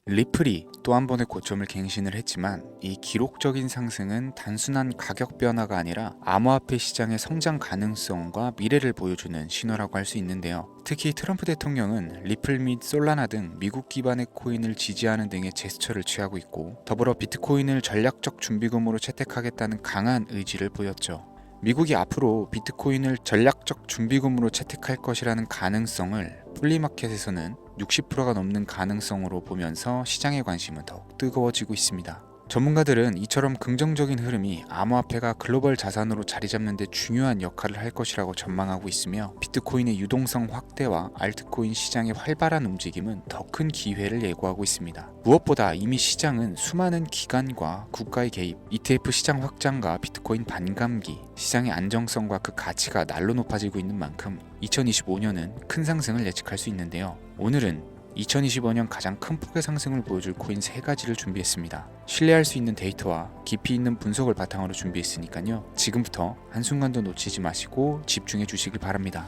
리플이 또 한 번의 고점을 갱신을 했지만 이 기록적인 상승은 단순한 가격 변화가 아니라 암호화폐 시장의 성장 가능성과 미래를 보여주는 신호라고 할 수 있는데요. 특히 트럼프 대통령은 리플 및 솔라나 등 미국 기반의 코인을 지지하는 등의 제스처를 취하고 있고, 더불어 비트코인을 전략적 준비금으로 채택하겠다는 강한 의지를 보였죠. 미국이 앞으로 비트코인을 전략적 준비금으로 채택할 것이라는 가능성을 플리마켓에서는 60%가 넘는 가능성으로 보면서 시장의 관심은 더욱 뜨거워지고 있습니다. 전문가들은 이처럼 긍정적인 흐름이 암호화폐가 글로벌 자산으로 자리 잡는 데 중요한 역할을 할 것이라고 전망하고 있으며, 비트코인의 유동성 확대와 알트코인 시장의 활발한 움직임은 더 큰 기회를 예고하고 있습니다. 무엇보다 이미 시장은 수많은 기관과 국가의 개입, ETF 시장 확장과 비트코인 반감기, 시장의 안정성과 그 가치가 날로 높아지고 있는 만큼 2025년은 큰 상승을 예측할 수 있는데요. 오늘은 2025년 가장 큰 폭의 상승을 보여줄 코인 3가지를 준비했습니다. 신뢰할 수 있는 데이터와 깊이 있는 분석을 바탕으로 준비했으니까요. 지금부터 한순간도 놓치지 마시고 집중해 주시길 바랍니다.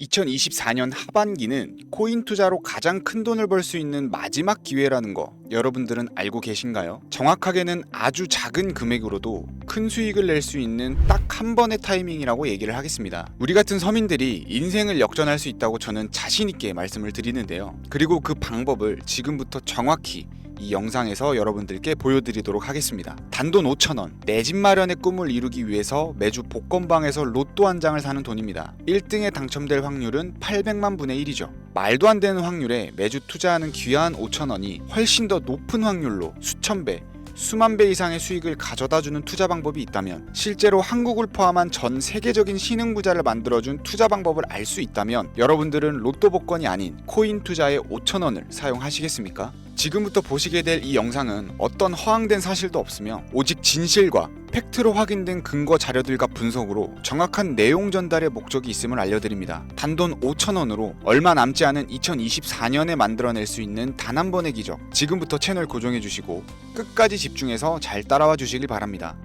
2024년 하반기는 코인 투자로 가장 큰 돈을 벌 수 있는 마지막 기회라는 거 여러분들은 알고 계신가요? 정확하게는 아주 작은 금액으로도 큰 수익을 낼 수 있는 딱 한 번의 타이밍이라고 얘기를 하겠습니다. 우리 같은 서민들이 인생을 역전할 수 있다고 저는 자신 있게 말씀을 드리는데요. 그리고 그 방법을 지금부터 정확히 이 영상에서 여러분들께 보여드리도록 하겠습니다. 단돈 5,000원, 내 집 마련의 꿈을 이루기 위해서 매주 복권방에서 로또 한 장을 사는 돈입니다. 1등에 당첨될 확률은 800만 분의 1이죠. 말도 안 되는 확률에 매주 투자하는 귀한 5,000원이 훨씬 더 높은 확률로 수천 배, 수만 배 이상의 수익을 가져다주는 투자 방법이 있다면, 실제로 한국을 포함한 전 세계적인 신흥부자를 만들어준 투자 방법을 알 수 있다면, 여러분들은 로또 복권이 아닌 코인 투자에 5,000원을 사용하시겠습니까? 지금부터 보시게 될 이 영상은 어떤 허황된 사실도 없으며 오직 진실과 팩트로 확인된 근거 자료들과 분석으로 정확한 내용 전달의 목적이 있음을 알려드립니다. 단돈 5,000원으로 얼마 남지 않은 2024년에 만들어낼 수 있는 단 한 번의 기적. 지금부터 채널 고정해 주시고 끝까지 집중해서 잘 따라와 주시길 바랍니다.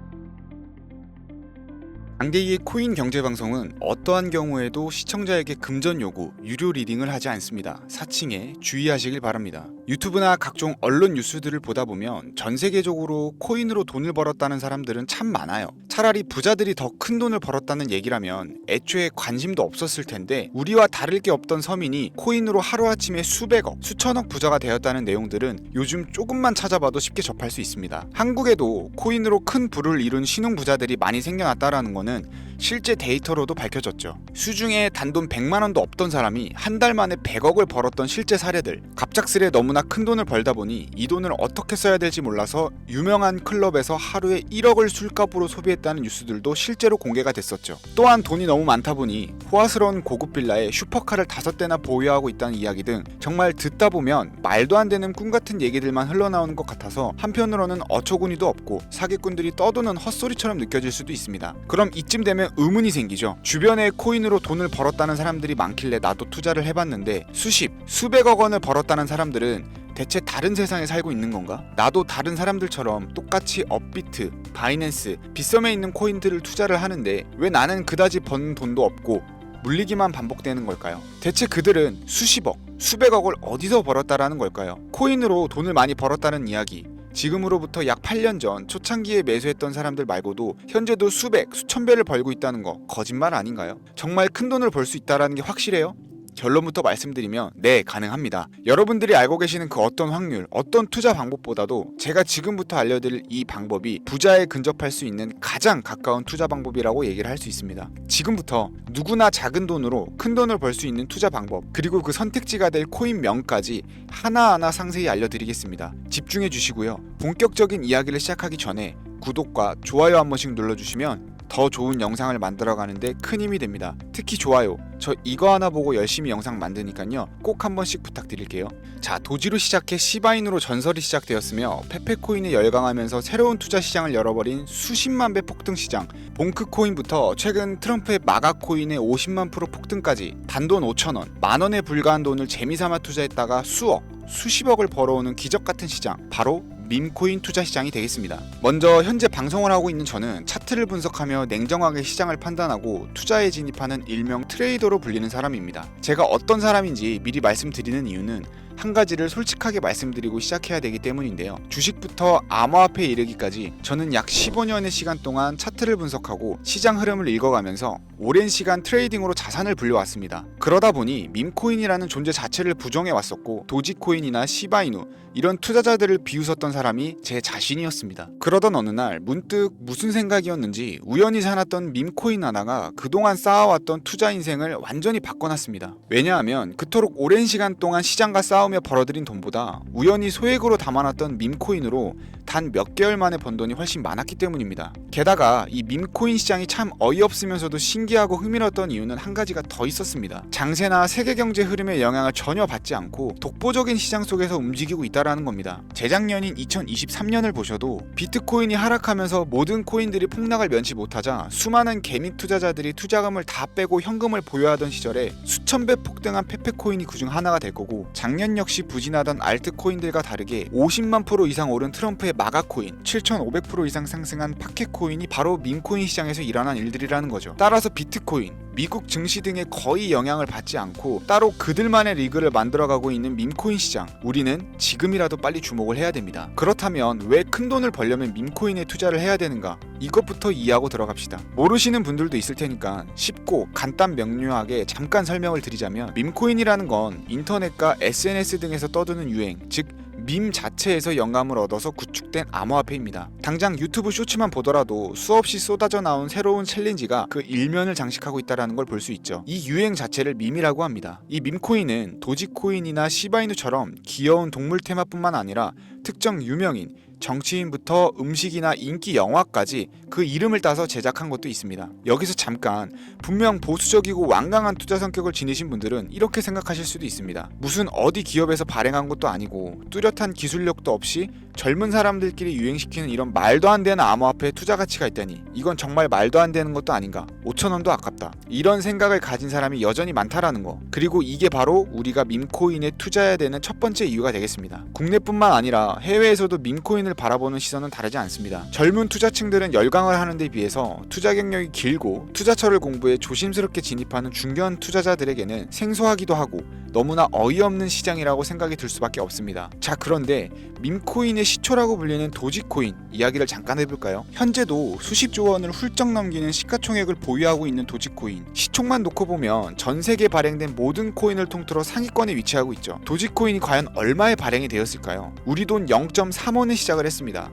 강대희의 코인 경제 방송은 어떠한 경우에도 시청자에게 금전 요구, 유료 리딩을 하지 않습니다. 사칭에 주의하시길 바랍니다. 유튜브나 각종 언론 뉴스들을 보다 보면 전 세계적으로 코인으로 돈을 벌었다는 사람들은 참 많아요. 차라리 부자들이 더 큰 돈을 벌었다는 얘기라면 애초에 관심도 없었을 텐데, 우리와 다를 게 없던 서민이 코인으로 하루아침에 수백억, 수천억 부자가 되었다는 내용들은 요즘 조금만 찾아봐도 쉽게 접할 수 있습니다. 한국에도 코인으로 큰 부를 이룬 신흥 부자들이 많이 생겨났다라는 거는 실제 데이터로도 밝혀졌죠. 수중에 단돈 100만원도 없던 사람이 한 달 만에 100억을 벌었던 실제 사례들. 갑작스레 너무나 큰 돈을 벌다 보니 이 돈을 어떻게 써야 될지 몰라서 유명한 클럽에서 하루에 1억을 술값으로 소비했다는 뉴스들도 실제로 공개가 됐었죠. 또한 돈이 너무 많다 보니 호화스러운 고급 빌라에 슈퍼카를 5대나 보유하고 있다는 이야기 등 정말 듣다 보면 말도 안 되는 꿈 같은 얘기들만 흘러나오는 것 같아서 한편으로는 어처구니도 없고 사기꾼들이 떠도는 헛소리처럼 느껴질 수도 있습니다. 그럼 이쯤 되면 의문이 생기죠. 주변에 코인으로 돈을 벌었다는 사람들이 많길래 나도 투자를 해봤는데 수백억 원을 벌었다는 사람들은 대체 다른 세상에 살고 있는 건가? 나도 다른 사람들처럼 똑같이 업비트, 바이낸스, 빗썸에 있는 코인들을 투자를 하는데 왜 나는 그다지 번 돈도 없고 물리기만 반복되는 걸까요? 대체 그들은 수십억, 수백억을 어디서 벌었다라는 걸까요? 코인으로 돈을 많이 벌었다는 이야기, 지금으로부터 약 8년 전 초창기에 매수했던 사람들 말고도 현재도 수백, 수천 배를 벌고 있다는 거 거짓말 아닌가요? 정말 큰 돈을 벌 수 있다는 게 확실해요? 결론부터 말씀드리면 네, 가능합니다. 여러분들이 알고 계시는 그 어떤 확률, 어떤 투자 방법보다도 제가 지금부터 알려드릴 이 방법이 부자에 근접할 수 있는 가장 가까운 투자 방법이라고 얘기를 할 수 있습니다. 지금부터 누구나 작은 돈으로 큰 돈을 벌 수 있는 투자 방법, 그리고 그 선택지가 될 코인명까지 하나하나 상세히 알려드리겠습니다. 집중해 주시고요. 본격적인 이야기를 시작하기 전에 구독과 좋아요 한 번씩 눌러주시면 더 좋은 영상을 만들어가는데 큰 힘이 됩니다. 특히 좋아요, 저 이거 하나 보고 열심히 영상 만드니까요 꼭 한 번씩 부탁드릴게요. 자, 도지로 시작해 시바인으로 전설이 시작되었으며 페페코인에 열광하면서 새로운 투자 시장을 열어버린 수십만 배 폭등 시장, 봉크코인부터 최근 트럼프의 마가코인의 50만 프로 폭등까지 단돈 5,000원, 만원에 불과한 돈을 재미삼아 투자했다가 수억, 수십억을 벌어오는 기적같은 시장, 바로 밈코인 투자 시장이 되겠습니다. 먼저 현재 방송을 하고 있는 저는 차트를 분석하며 냉정하게 시장을 판단하고 투자에 진입하는 일명 트레이더로 불리는 사람입니다. 제가 어떤 사람인지 미리 말씀드리는 이유는 한 가지를 솔직하게 말씀드리고 시작해야 되기 때문인데요. 주식부터 암호화폐에 이르기까지 저는 약 15년의 시간 동안 차트를 분석하고 시장 흐름을 읽어가면서 오랜 시간 트레이딩으로 자산을 불려왔습니다. 그러다 보니 밈코인이라는 존재 자체를 부정해왔었고 도지코인이나 시바이누 이런 투자자들을 비웃었던 사람이 제 자신이었습니다. 그러던 어느 날 문득 무슨 생각이었는지 우연히 사놨던 밈코인 하나가 그동안 쌓아왔던 투자 인생을 완전히 바꿔놨습니다. 왜냐하면 그토록 오랜 시간 동안 시장과 싸우며 벌어들인 돈보다 우연히 소액으로 담아놨던 밈코인으로 단 몇 개월 만에 번 돈이 훨씬 많았기 때문입니다. 게다가 이 밈코인 시장이 참 어이없으면서도 신기하고 흥미로웠던 이유는 한 가지가 더 있었습니다. 장세나 세계 경제 흐름의 영향을 전혀 받지 않고 독보적인 시장 속에서 움직이고 있다라는 겁니다. 재작년인 2023년을 보셔도 비트코인이 하락하면서 모든 코인들이 폭락을 면치 못하자 수많은 개미 투자자들이 투자금을 다 빼고 현금을 보유하던 시절에 수천 배 폭등한 페페코인이 그중 하나가 될 거고, 작년 역시 부진하던 알트코인들과 다르게 50만 % 이상 오른 트럼프의 마가코인, 7,500% 이상 상승한 파켓코인이 바로 밈코인 시장에서 일어난 일들이라는 거죠. 따라서 비트코인, 미국 증시 등에 거의 영향을 받지 않고 따로 그들만의 리그를 만들어가고 있는 밈코인 시장, 우리는 지금이라도 빨리 주목을 해야 됩니다. 그렇다면 왜 큰 돈을 벌려면 밈코인에 투자를 해야 되는가? 이것부터 이해하고 들어갑시다. 모르시는 분들도 있을 테니까 쉽고 간단 명료하게 잠깐 설명을 드리자면, 밈코인이라는 건 인터넷과 SNS 등에서 떠드는 유행, 즉 밈 자체에서 영감을 얻어서 구축된 암호화폐입니다. 당장 유튜브 쇼츠만 보더라도 수없이 쏟아져 나온 새로운 챌린지가 그 일면을 장식하고 있다는 걸 볼 수 있죠. 이 유행 자체를 밈이라고 합니다. 이 밈코인은 도지코인이나 시바이누처럼 귀여운 동물 테마뿐만 아니라 특정 유명인, 정치인부터 음식이나 인기 영화까지 그 이름을 따서 제작한 것도 있습니다. 여기서 잠깐, 분명 보수적이고 완강한 투자 성격을 지니신 분들은 이렇게 생각하실 수도 있습니다. 무슨 어디 기업에서 발행한 것도 아니고 뚜렷한 기술력도 없이 젊은 사람들끼리 유행시키는 이런 말도 안 되는 암호화폐에 투자 가치가 있다니, 이건 정말 말도 안 되는 것도 아닌가, 5,000원도 아깝다, 이런 생각을 가진 사람이 여전히 많다라는 거. 그리고 이게 바로 우리가 밈코인에 투자해야 되는 첫 번째 이유가 되겠습니다. 국내뿐만 아니라 해외에서도 밈코인을 바라보는 시선은 다르지 않습니다. 젊은 투자층들은 열광을 하는 데 비해서 투자 경력이 길고 투자처를 공부해 조심스럽게 진입하는 중견 투자자들에게는 생소하기도 하고 너무나 어이없는 시장이라고 생각이 들 수밖에 없습니다. 자, 그런데 밈코인의 시초라고 불리는 도지코인 이야기를 잠깐 해볼까요? 현재도 수십조 원을 훌쩍 넘기는 시가총액을 보유하고 있는 도지코인, 시총만 놓고 보면 전 세계에 발행된 모든 코인을 통틀어 상위권에 위치하고 있죠. 도지코인이 과연 얼마에 발행이 되었을까요? 우리 돈 0.3원에 시작을 했습니다.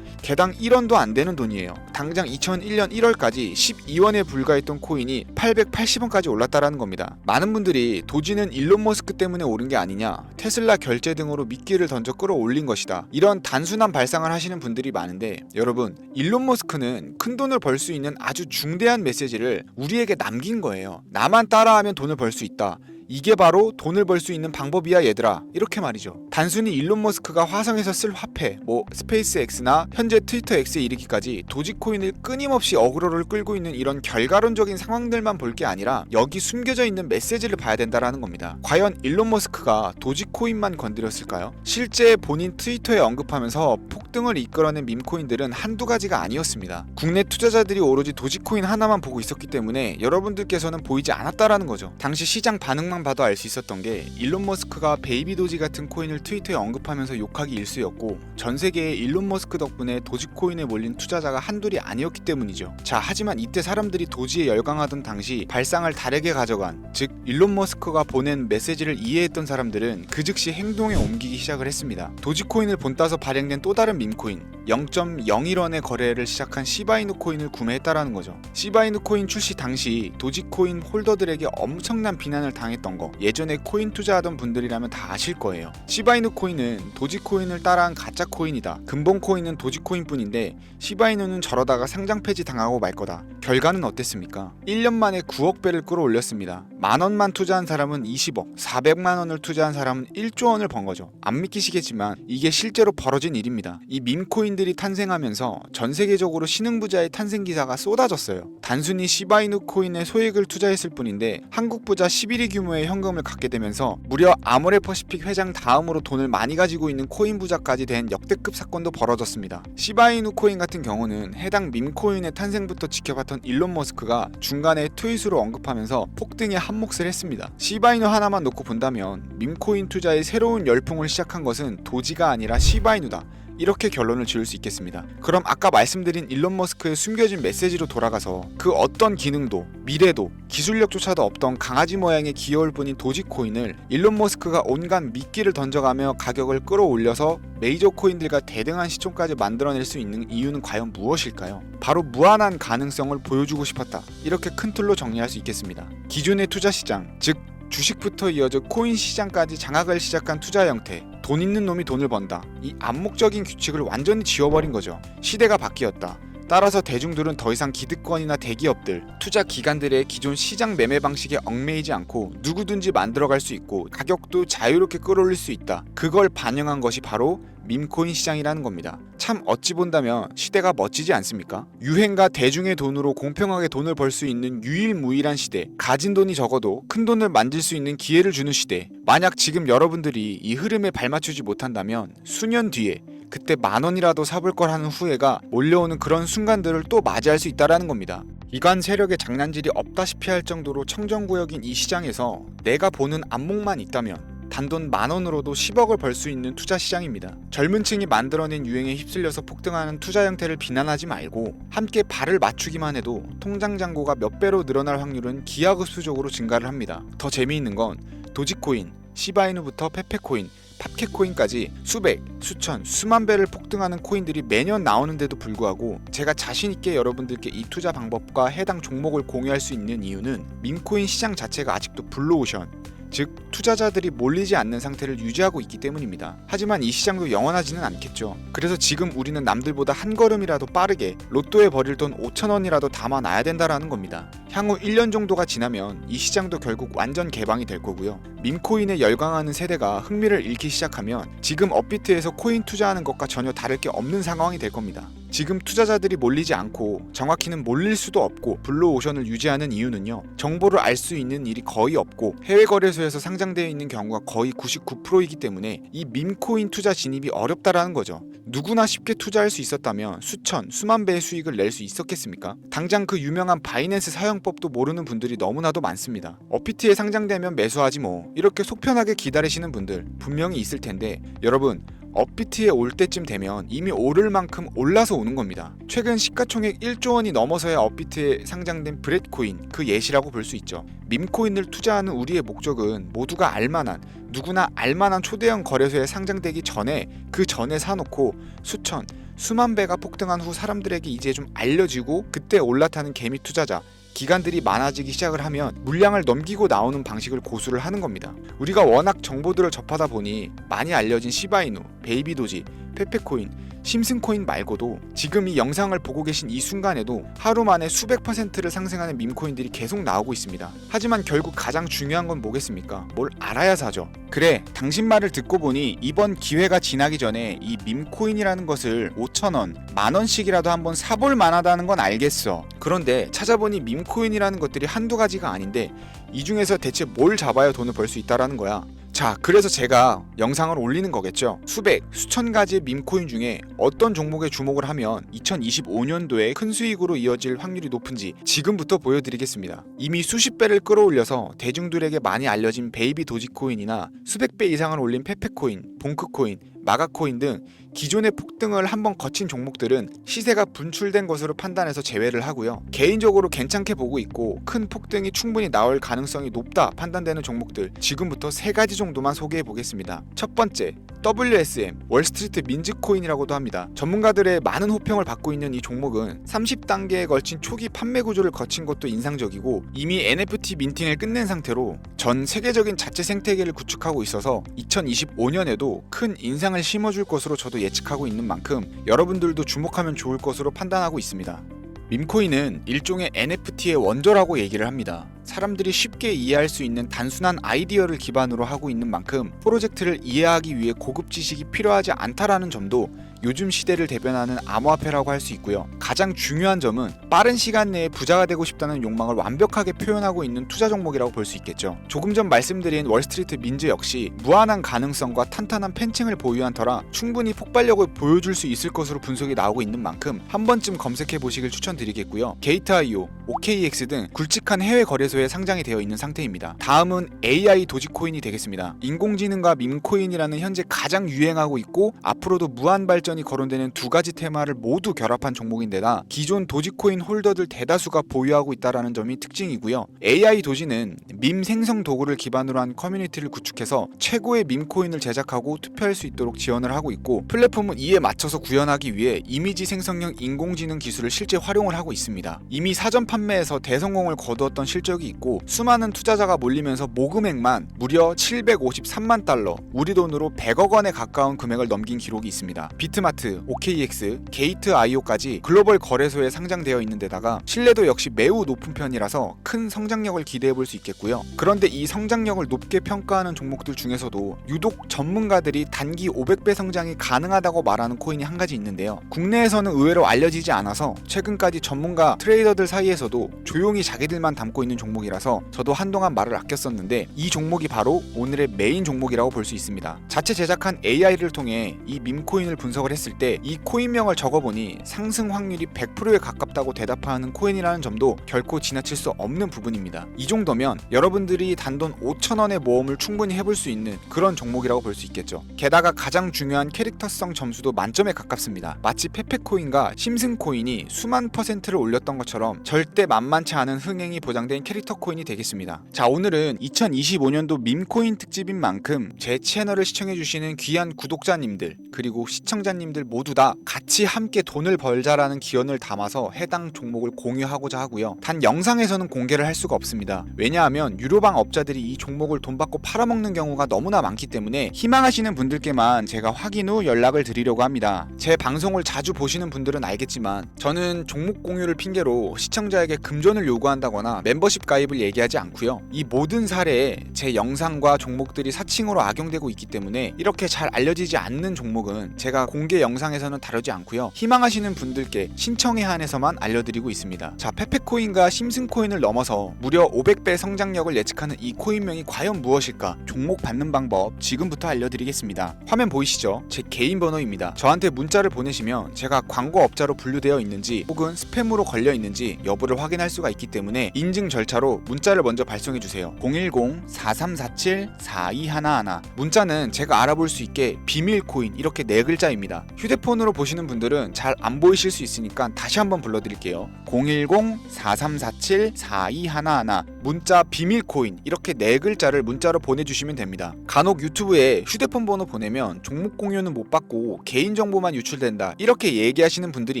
개당 1원도 안 되는 돈이에요. 당장 2001년 1월까지 12원에 불과했던 코인이 880원까지 올랐다라는 겁니다. 많은 분들이 도지는 일론 머스크 때문에 오른 게 아니냐, 테슬라 결제 등으로 미끼를 던져 끌어올린 것이다, 이런 단순한 발상을 하시는 분들이 많은데, 여러분, 일론 머스크는 큰 돈을 벌 수 있는 아주 중대한 메시지를 우리에게 남긴 거예요. 나만 따라하면 돈을 벌 수 있다, 이게 바로 돈을 벌 수 있는 방법이야 얘들아, 이렇게 말이죠. 단순히 일론 머스크가 화성에서 쓸 화폐, 스페이스 X나 현재 트위터 X에 이르기까지 도지코인을 끊임없이 어그로를 끌고 있는 이런 결과론적인 상황들만 볼 게 아니라 여기 숨겨져 있는 메시지를 봐야 된다라는 겁니다. 과연 일론 머스크가 도지코인만 건드렸을까요? 실제 본인 트위터에 언급하면서 폭등을 이끌어낸 밈코인들은 한두 가지가 아니었습니다. 국내 투자자들이 오로지 도지코인 하나만 보고 있었기 때문에 여러분들께서는 보이지 않았다라는 거죠. 당시 시장 반응만 봐도 알 수 있었던 게, 일론 머스크가 베이비 도지 같은 코인을 트위터에 언급하면서 욕하기 일쑤였고, 전 세계에 일론 머스크 덕분에 도지코인에 몰린 투자자가 한둘이 아니었기 때문이죠. 자, 하지만 이때 사람들이 도지에 열광하던 당시 발상을 다르게 가져간, 즉 일론 머스크가 보낸 메시지를 이해했던 사람들은 그 즉시 행동에 옮기기 시작을 했습니다. 도지코인을 본따서 발행된 또 다른 밈코인, 0.01원의 거래를 시작한 시바이누 코인을 구매했다라는 거죠. 시바이누 코인 출시 당시 도지코인 홀더들에게 엄청난 비난을 당했던 거, 예전에 코인 투자하던 분들이라면 다 아실 거예요. 시바이누 코인은 도지코인을 따라한 가짜 코인이다, 근본 코인은 도지코인 뿐인데 시바이누는 저러다가 상장 폐지 당하고 말 거다. 결과는 어땠습니까? 1년 만에 9억 배를 끌어올렸습니다. 만원만 투자한 사람은 20억, 400만원을 투자한 사람은 1조 원을 번 거죠. 안 믿기시겠지만 이게 실제로 벌어진 일입니다. 이 밈코인들이 탄생하면서 전 세계적으로 신흥부자의 탄생 기사가 쏟아졌어요. 단순히 시바이누 코인에 소액을 투자했을 뿐인데 한국 부자 11위 규모의 현금을 갖게 되면서 무려 아모레퍼시픽 회장 다음으로 돈을 많이 가지고 있는 코인 부자까지 된 역대급 사건도 벌어졌습니다. 시바이누 코인 같은 경우는 해당 밈코인의 탄생부터 지켜봤던 있었던 일론 머스크가 중간에 트윗으로 언급하면서 폭등에 한몫을 했습니다. 시바이누 하나만 놓고 본다면 밈코인 투자의 새로운 열풍을 시작한 것은 도지가 아니라 시바이누다, 이렇게 결론을 지을 수 있겠습니다. 그럼 아까 말씀드린 일론 머스크의 숨겨진 메시지로 돌아가서 그 어떤 기능도 미래도 기술력조차도 없던 강아지 모양의 귀여울 뿐인 도지코인을 일론 머스크가 온갖 미끼를 던져가며 가격을 끌어올려서 메이저 코인들과 대등한 시총까지 만들어낼 수 있는 이유는 과연 무엇일까요? 바로 무한한 가능성을 보여주고 싶었다, 이렇게 큰 틀로 정리할 수 있겠습니다. 기존의 투자 시장, 즉 주식부터 이어져 코인 시장까지 장악을 시작한 투자 형태, 돈 있는 놈이 돈을 번다, 이 암묵적인 규칙을 완전히 지워버린 거죠. 시대가 바뀌었다. 따라서 대중들은 더 이상 기득권이나 대기업들, 투자 기관들의 기존 시장 매매 방식에 얽매이지 않고 누구든지 만들어갈 수 있고 가격도 자유롭게 끌어올릴 수 있다. 그걸 반영한 것이 바로 밈코인 시장이라는 겁니다. 참 어찌 본다면 시대가 멋지지 않습니까? 유행과 대중의 돈으로 공평하게 돈을 벌 수 있는 유일무이한 시대, 가진 돈이 적어도 큰 돈을 만질 수 있는 기회를 주는 시대. 만약 지금 여러분들이 이 흐름에 발맞추지 못한다면 수년 뒤에 그때 10,000원이라도 사볼 걸 하는 후회가 몰려오는 그런 순간들을 또 맞이할 수 있다라는 겁니다. 이관 세력의 장난질이 없다시피 할 정도로 청정구역인 이 시장에서 내가 보는 안목만 있다면 단돈 10,000원으로도 10억을 벌 수 있는 투자 시장입니다. 젊은 층이 만들어낸 유행에 휩쓸려서 폭등하는 투자 형태를 비난하지 말고 함께 발을 맞추기만 해도 통장 잔고가 몇 배로 늘어날 확률은 기하급수적으로 증가를 합니다. 더 재미있는 건 도지코인, 시바이누부터 페페코인, 팝캣코인까지 수백, 수천, 수만 배를 폭등하는 코인들이 매년 나오는데도 불구하고 제가 자신있게 여러분들께 이 투자 방법과 해당 종목을 공유할 수 있는 이유는 밈코인 시장 자체가 아직도 블루오션, 즉 투자자들이 몰리지 않는 상태를 유지하고 있기 때문입니다. 하지만 이 시장도 영원하지는 않겠죠. 그래서 지금 우리는 남들보다 한 걸음이라도 빠르게 로또에 버릴 돈 5,000원이라도 담아놔야 된다라는 겁니다. 향후 1년 정도가 지나면 이 시장도 결국 완전 개방이 될 거고요. 밈코인에 열광하는 세대가 흥미를 잃기 시작하면 지금 업비트에서 코인 투자하는 것과 전혀 다를 게 없는 상황이 될 겁니다. 지금 투자자들이 몰리지 않고 정확히는 몰릴 수도 없고 블루오션을 유지하는 이유는요, 정보를 알 수 있는 일이 거의 없고 해외 거래소에서 상장되어 있는 경우가 거의 99%이기 때문에 이 밈코인 투자 진입이 어렵다라는 거죠. 누구나 쉽게 투자할 수 있었다면 수천, 수만 배의 수익을 낼 수 있었겠습니까? 당장 그 유명한 바이낸스 사용법도 모르는 분들이 너무나도 많습니다. 업비트에 상장되면 매수하지 뭐, 이렇게 속편하게 기다리시는 분들 분명히 있을 텐데, 여러분 업비트에 올 때쯤 되면 이미 오를 만큼 올라서 오는 겁니다. 최근 시가총액 1조 원이 넘어서야 업비트에 상장된 브렛코인, 그 예시라고 볼 수 있죠. 밈코인을 투자하는 우리의 목적은 모두가 알만한, 누구나 알만한 초대형 거래소에 상장되기 전에 그 전에 사놓고 수천, 수만 배가 폭등한 후 사람들에게 이제 좀 알려지고 그때 올라타는 개미 투자자, 기관들이 많아지기 시작을 하면 물량을 넘기고 나오는 방식을 고수를 하는 겁니다. 우리가 워낙 정보들을 접하다 보니 많이 알려진 시바이누, 베이비도지, 페페코인, 심슨코인 말고도 지금 이 영상을 보고 계신 이 순간에도 하루 만에 수백 %를 상승하는 밈코인들이 계속 나오고 있습니다. 하지만 결국 가장 중요한 건 뭐겠습니까? 뭘 알아야 사죠. 그래, 당신 말을 듣고 보니 이번 기회가 지나기 전에 이 밈코인이라는 것을 5,000원, 10,000원씩이라도 한번 사볼 만하다는 건 알겠어. 그런데 찾아보니 밈코인이라는 것들이 한두 가지가 아닌데 이 중에서 대체 뭘 잡아야 돈을 벌 수 있다라는 거야. 자, 그래서 제가 영상을 올리는 거겠죠. 수백, 수천 가지의 밈코인 중에 어떤 종목에 주목을 하면 2025년도에 큰 수익으로 이어질 확률이 높은지 지금부터 보여드리겠습니다. 이미 수십 배를 끌어올려서 대중들에게 많이 알려진 베이비 도지코인이나 수백 배 이상을 올린 페페코인, 봉크코인, 마가코인 등 기존의 폭등을 한번 거친 종목들은 시세가 분출된 것으로 판단해서 제외를 하고요. 개인적으로 괜찮게 보고 있고 큰 폭등이 충분히 나올 가능성이 높다 판단되는 종목들 지금부터 3가지 정도만 소개해 보겠습니다. 첫 번째, WSM, 월스트리트 민즈코인이라고도 합니다. 전문가들의 많은 호평을 받고 있는 이 종목은 30단계에 걸친 초기 판매 구조를 거친 것도 인상적이고 이미 NFT 민팅을 끝낸 상태로 전 세계적인 자체 생태계를 구축하고 있어서 2025년에도 큰 인상을 심어줄 것으로 저도 예측하고 있는 만큼 여러분들도 주목하면 좋을 것으로 판단하고 있습니다. 밈코인은 일종의 NFT의 원조라고 얘기를 합니다. 사람들이 쉽게 이해할 수 있는 단순한 아이디어를 기반으로 하고 있는 만큼 프로젝트를 이해하기 위해 고급 지식이 필요하지 않다라는 점도 요즘 시대를 대변하는 암호화폐라고 할 수 있고요. 가장 중요한 점은 빠른 시간 내에 부자가 되고 싶다는 욕망을 완벽하게 표현하고 있는 투자 종목이라고 볼 수 있겠죠. 조금 전 말씀드린 월스트리트 민즈 역시 무한한 가능성과 탄탄한 팬층을 보유한 터라 충분히 폭발력을 보여줄 수 있을 것으로 분석이 나오고 있는 만큼 한 번쯤 검색해 보시길 추천드리겠고요. 게이트.io, OKX 등 굵직한 해외 거래소에 상장이 되어 있는 상태입니다. 다음은 AI 도지코인이 되겠습니다. 인공지능과 밈코인이라는 현재 가장 유행하고 있고 앞으로도 무한 발전이 거론되는 두 가지 테마를 모두 결합한 종목인데다 기존 도지코인 홀더들 대다수가 보유하고 있다는 점이 특징이고요. AI 도지는 밈 생성 도구를 기반으로 한 커뮤니티를 구축해서 최고의 밈코인을 제작하고 투표할 수 있도록 지원을 하고 있고 플랫폼은 이에 맞춰서 구현하기 위해 이미지 생성형 인공지능 기술을 실제 활용을 하고 있습니다. 이미 사전 판매에서 대성공을 거두었던 실적이 있고 수많은 투자자가 몰리면서 모금액만 무려 753만 달러, 우리 돈으로 100억 원에 가까운 금액을 넘긴 기록이 있습니다. 비트마트, OKX, 게이트.io까지 글로벌 거래소에 상장되어 있는 데다가 신뢰도 역시 매우 높은 편이라서 큰 성장력을 기대해 볼 수 있겠고요. 그런데 이 성장력을 높게 평가하는 종목들 중에서도 유독 전문가들이 단기 500배 성장이 가능하다고 말하는 코인이 한 가지 있는데요. 국내에서는 의외로 알려지지 않아서 최근까지 전문가 트레이더들 사이에서도 조용히 자기들만 담고 있는 종목이라서 저도 한동안 말을 아꼈었는데 이 종목이 바로 오늘의 메인 종목이라고 볼 수 있습니다. 자체 제작한 AI를 통해 이 밈코인을 분석을 했을 때 이 코인명을 적어보니 상승 확률이 100%에 가깝다고 대답하는 코인이라는 점도 결코 지나칠 수 없는 부분입니다. 이 정도면 여러분들이 단돈 5,000원의 모험을 충분히 해볼 수 있는 그런 종목이라고 볼 수 있겠죠. 게다가 가장 중요한 캐릭터성 점수도 만점에 가깝습니다. 마치 페페코인과 심슨코인이 수만 %를 올렸던 것처럼 절대 만만치 않은 흥행이 보장된 캐릭터 코인이 되겠습니다. 자, 오늘은 2025년도 밈코인 특집인 만큼 제 채널을 시청해주시는 귀한 구독자님들 그리고 시청자님들 모두 다 같이 함께 돈을 벌자라는 기원을 담아서 해당 종목을 공유하고자 하고요. 단 영상에서는 공개를 할 수가 없습니다. 왜냐하면 유료방 업자들이 이 종목을 돈 받고 팔아먹는 경우가 너무나 많기 때문에 희망하시는 분들께만 제가 확인 후 연락을 드리려고 합니다. 제 방송을 자주 보시는 분들은 알겠지만 저는 종목 공유를 핑계로 시청자에게 금전을 요구한다거나 멤버십 가입을 얘기하지 않고요. 이 모든 사례에 제 영상과 종목들이 사칭으로 악용되고 있기 때문에 이렇게 잘 알려지지 않는 종목은 제가 공개 영상에서는 다루지 않고요. 희망하시는 분들께 신청에 한해서만 알려드리고 있습니다. 자, 페페코인과 심슨코인을 넘어서 무려 500배 성장력을 예측하는 이 코인명이 과연 무엇일까? 종목 받는 방법 지금부터 알려드리겠습니다. 화면 보이시죠? 제 개인 번호입니다. 저한테 문자를 보내시면 제가 광고업자로 분류되어 있는지 혹은 스팸으로 걸려 있는지 여부를 확인할 수가 있기 때문에 인증 절차로 문자를 먼저 발송해주세요. 010-4347-4211 문자는 제가 알아볼 수 있게 비밀코인 이렇게 4글자입니다. 휴대폰으로 보시는 분들은 잘 안 보이실 수 있으니까 다시 한번 불러드릴게요. 010-4347-4211 문자 비밀코인 이렇게 4글자를 문자로 보내주시면 됩니다. 간혹 유튜브에 휴대폰 번호 보내면 종목 공유는 못 받고 개인정보만 유출된다 이렇게 얘기하시는 분들이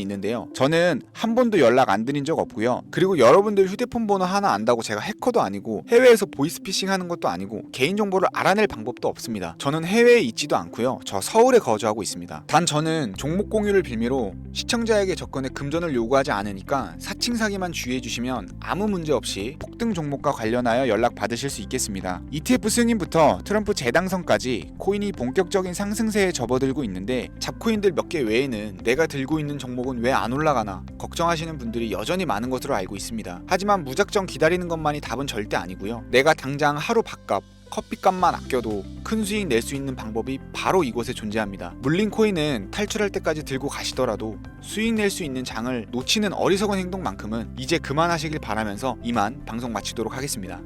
있는데요. 저는 한 번도 연락 안 드린 적 없고요. 그리고 여러분들 휴대폰 번호 하나 안다고 제가 해커도 아니고 해외에서 보이스피싱 하는 것도 아니고 개인정보를 알아낼 방법도 없습니다. 저는 해외에 있지도 않고요. 저 서울에 거주하고 있습니다. 단 저는 종목 공유를 빌미로 시청자에게 접근에 금전을 요구하지 않으니까 사칭 사기만 주의해 주시면 아무 문제 없이 폭등 종목과 관련하여 연락 받으실 수 있겠습니다. ETF 승인부터 트럼프 재당선까지 코인이 본격적인 상승세에 접어들고 있는데 잡코인들 몇 개 외에는 내가 들고 있는 종목은 왜 안 올라가나 걱정하시는 분들이 여전히 많은 것으로 알고 있습니다. 하지만 무작정 기다리는 것만이 답은 절대 아니고요. 내가 당장 하루 밥값 커피값만 아껴도 큰 수익 낼 수 있는 방법이 바로 이곳에 존재합니다. 물린 코인은 탈출할 때까지 들고 가시더라도 수익 낼 수 있는 장을 놓치는 어리석은 행동만큼은 이제 그만하시길 바라면서 이만 방송 마치도록 하겠습니다.